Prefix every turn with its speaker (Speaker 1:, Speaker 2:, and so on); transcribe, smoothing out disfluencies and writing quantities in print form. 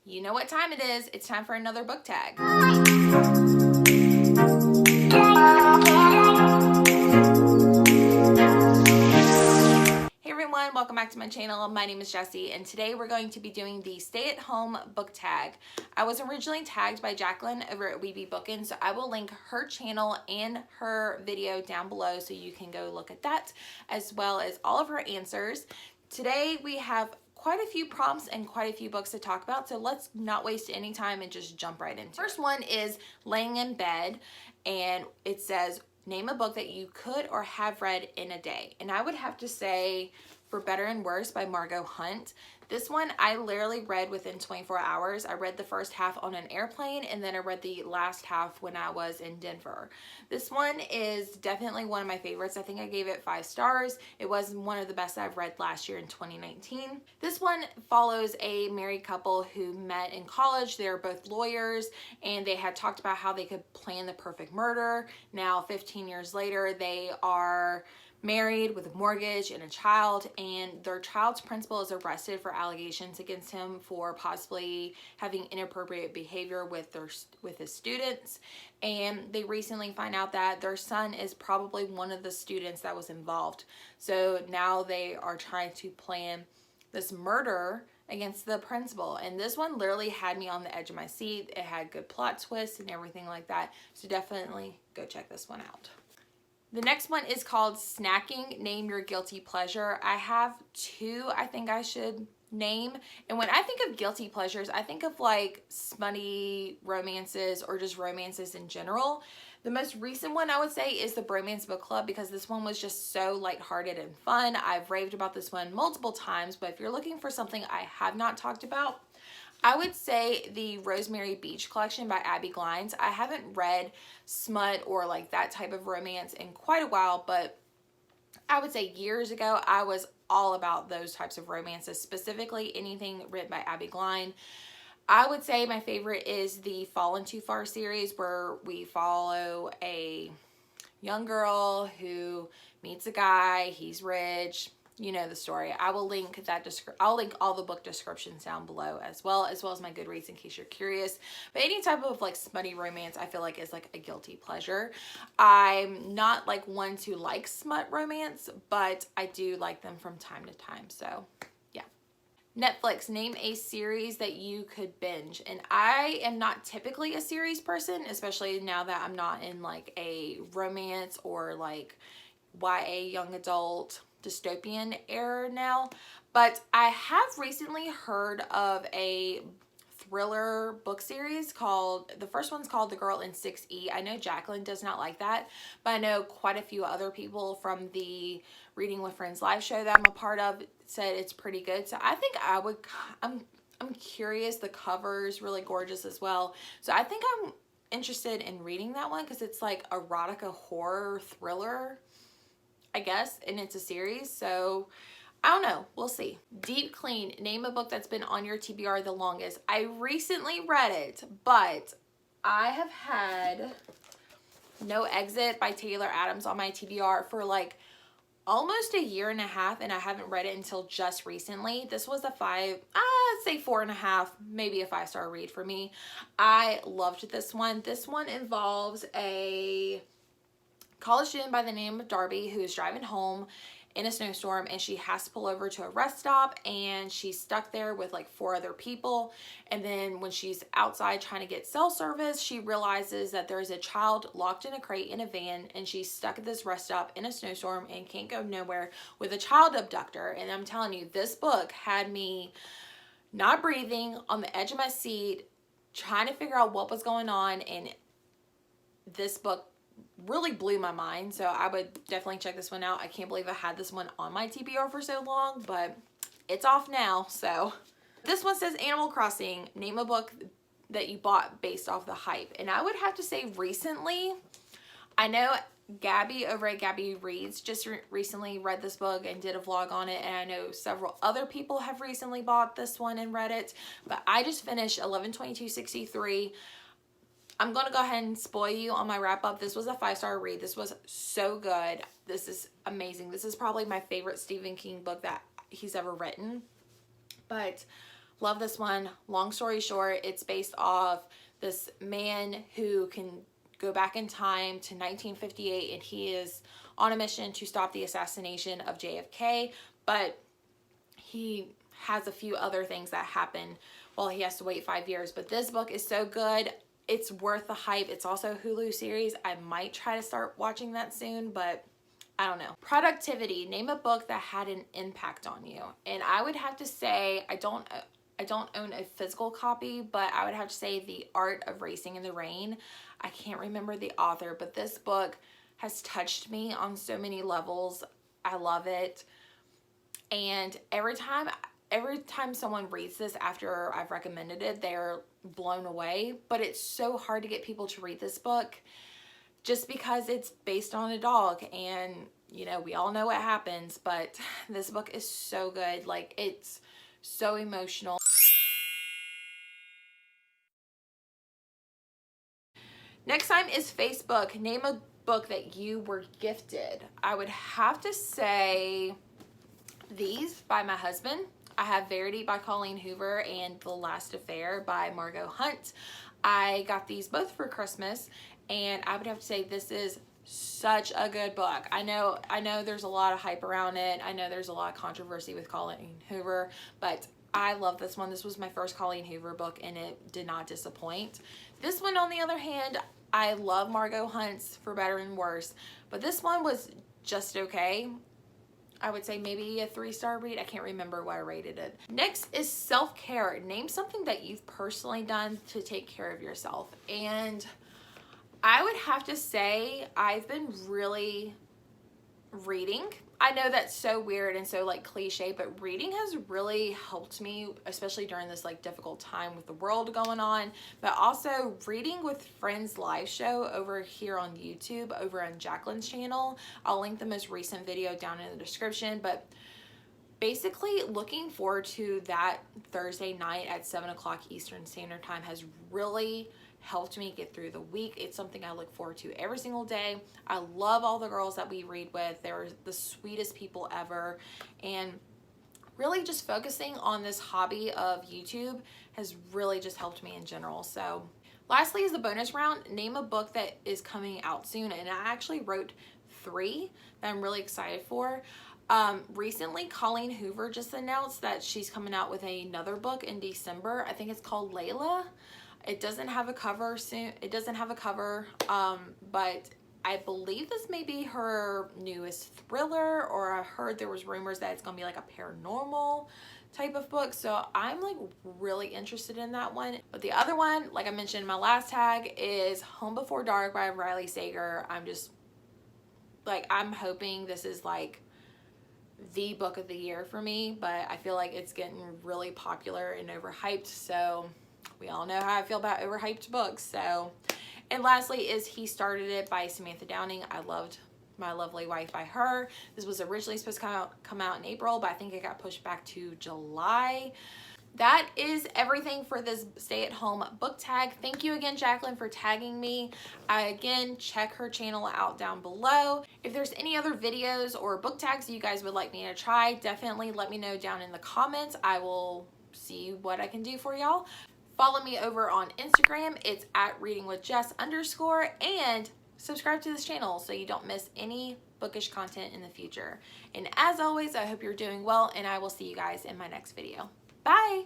Speaker 1: You know what time it is. It's time for another book tag. Hey everyone, welcome back to my channel. My name is Jessie, and today we're going to be doing the stay-at-home book tag. I was originally tagged by Jacqueline over at Weeby Bookin', so I will link her channel and her video down below so you can go look at that, as well as all of her answers. Today we have quite a few prompts and quite a few books to talk about, so let's not waste any time and just jump right into it. First one is laying in bed, and it says, name a book that you could or have read in a day. And I would have to say For Better and Worse by Margot Hunt. This one I literally read within 24 hours. I read the first half on an airplane, and then I read the last half when I was in Denver. This one is definitely one of my favorites. I think I gave it 5 stars. It was one of the best I've read last year in 2019. This one follows a married couple who met in college. They're both lawyers, and they had talked about how they could plan the perfect murder. Now, 15 years later, they are married with a mortgage and a child, and their child's principal is arrested for allegations against him for possibly having inappropriate behavior with his students. And they recently find out that their son is probably one of the students that was involved. So now they are trying to plan this murder against the principal, and this one literally had me on the edge of my seat. It had good plot twists and everything like that, so definitely go check this one out. The next one is called Snacking, Name Your Guilty Pleasure. I have 2 I think I should name. And when I think of guilty pleasures, I think of like smutty romances or just romances in general. The most recent one I would say is the Bromance Book Club, because this one was just so lighthearted and fun. I've raved about this one multiple times, but if you're looking for something I have not talked about, I would say the Rosemary Beach collection by Abby Glines. I haven't read smut or like that type of romance in quite a while, but I would say years ago I was all about those types of romances, specifically anything written by Abby Glines. I would say my favorite is the Fallen Too Far series, where we follow a young girl who meets a guy, he's rich. You know the story. I will link that. I'll link all the book descriptions down below as well as my Goodreads in case you're curious. But any type of like smutty romance, I feel like is like a guilty pleasure. I'm not like one to like smut romance, but I do like them from time to time. So yeah. Netflix, name a series that you could binge. And I am not typically a series person, especially now that I'm not in like a romance or like YA young adult dystopian era now, but I have recently heard of a thriller book series called, the first one's called The Girl in 6E. I know Jacqueline does not like that, but I know quite a few other people from the Reading with Friends live show that I'm a part of said it's pretty good. So I think I'm curious. The cover is really gorgeous as well. So I think I'm interested in reading that one because it's like erotica horror thriller, I guess, and it's a series, so I don't know. We'll see. Deep Clean, name a book that's been on your TBR the longest. I recently read it, but I have had No Exit by Taylor Adams on my TBR for like almost a year and a half, and I haven't read it until just recently. This was a 5, I'd say 4.5, maybe a 5-star read for me. I loved this one. This one involves a college student by the name of Darby who is driving home in a snowstorm, and she has to pull over to a rest stop, and she's stuck there with like 4 other people. And then when she's outside trying to get cell service, she realizes that there's a child locked in a crate in a van, and she's stuck at this rest stop in a snowstorm and can't go nowhere with a child abductor. And I'm telling you, this book had me not breathing, on the edge of my seat, trying to figure out what was going on, and this book really blew my mind. So I would definitely check this one out. I can't believe I had this one on my TBR for so long, but it's off now. So this one says Animal Crossing, name a book that you bought based off the hype. And I would have to say recently, I know Gabby over at Gabby Reads just recently read this book and did a vlog on it, and I know several other people have recently bought this one and read it, but I just finished 11/22/63. I'm going to go ahead and spoil you on my wrap up. This was a 5-star read. This was so good. This is amazing. This is probably my favorite Stephen King book that he's ever written. But Love this one. Long story short, it's based off this man who can go back in time to 1958, and he is on a mission to stop the assassination of JFK, but he has a few other things that happen while he has to wait 5 years. But this book is so good. It's worth the hype. It's also a Hulu series. I might try to start watching that soon, but I don't know. Productivity. Name a book that had an impact on you. And I would have to say, I don't own a physical copy, but I would have to say The Art of Racing in the Rain. I can't remember the author, but this book has touched me on so many levels. I love it. And every time someone reads this after I've recommended it, they're blown away. But it's so hard to get people to read this book just because it's based on a dog, and you know, we all know what happens, but this book is so good. Like, it's so emotional. Next time is Facebook. Name a book that you were gifted. I would have to say these by my husband. I have Verity by Colleen Hoover and The Last Affair by Margot Hunt. I got these both for Christmas, and I would have to say this is such a good book. I know there's a lot of hype around it. I know there's a lot of controversy with Colleen Hoover, but I love this one. This was my first Colleen Hoover book, and it did not disappoint. This one, on the other hand, I love Margot Hunt's For Better and Worse, but this one was just okay. I would say maybe a 3-star read. I can't remember what I rated it. Next is self-care. Name something that you've personally done to take care of yourself. And I would have to say I've been really reading. I know that's so weird and so like cliche, but reading has really helped me, especially during this like difficult time with the world going on. But also reading with Friends live show over here on YouTube, over on Jacqueline's channel. I'll link the most recent video down in the description. But basically looking forward to that Thursday night at 7 o'clock Eastern Standard Time has really helped me get through the week. It's something I look forward to every single day. I love all the girls that we read with. They're the sweetest people ever. And really just focusing on this hobby of YouTube has really just helped me in general. So lastly is the bonus round. Name a book that is coming out soon. And I actually wrote 3 that I'm really excited for. Recently, Colleen Hoover just announced that she's coming out with another book in December. I think it's called Layla. It doesn't have a cover soon. It doesn't have a cover, but I believe this may be her newest thriller, or I heard there was rumors that it's gonna be like a paranormal type of book. So I'm like really interested in that one. But the other one, like I mentioned in my last tag, is Home Before Dark by Riley Sager. I'm just like, I'm hoping this is like the book of the year for me, but I feel like it's getting really popular and overhyped. So we all know how I feel about overhyped books. So, and lastly is He Started It by Samantha Downing. I loved My Lovely Wife by her. This was originally supposed to come out in April, but I think it got pushed back to July. That is everything for this stay-at-home book tag. Thank you again, Jacqueline, for tagging me. Again, check her channel out down below. If there's any other videos or book tags you guys would like me to try, definitely let me know down in the comments. I will see what I can do for y'all. Follow me over on Instagram. It's @readingwithjess_, and subscribe to this channel so you don't miss any bookish content in the future. And as always, I hope you're doing well, and I will see you guys in my next video. Bye!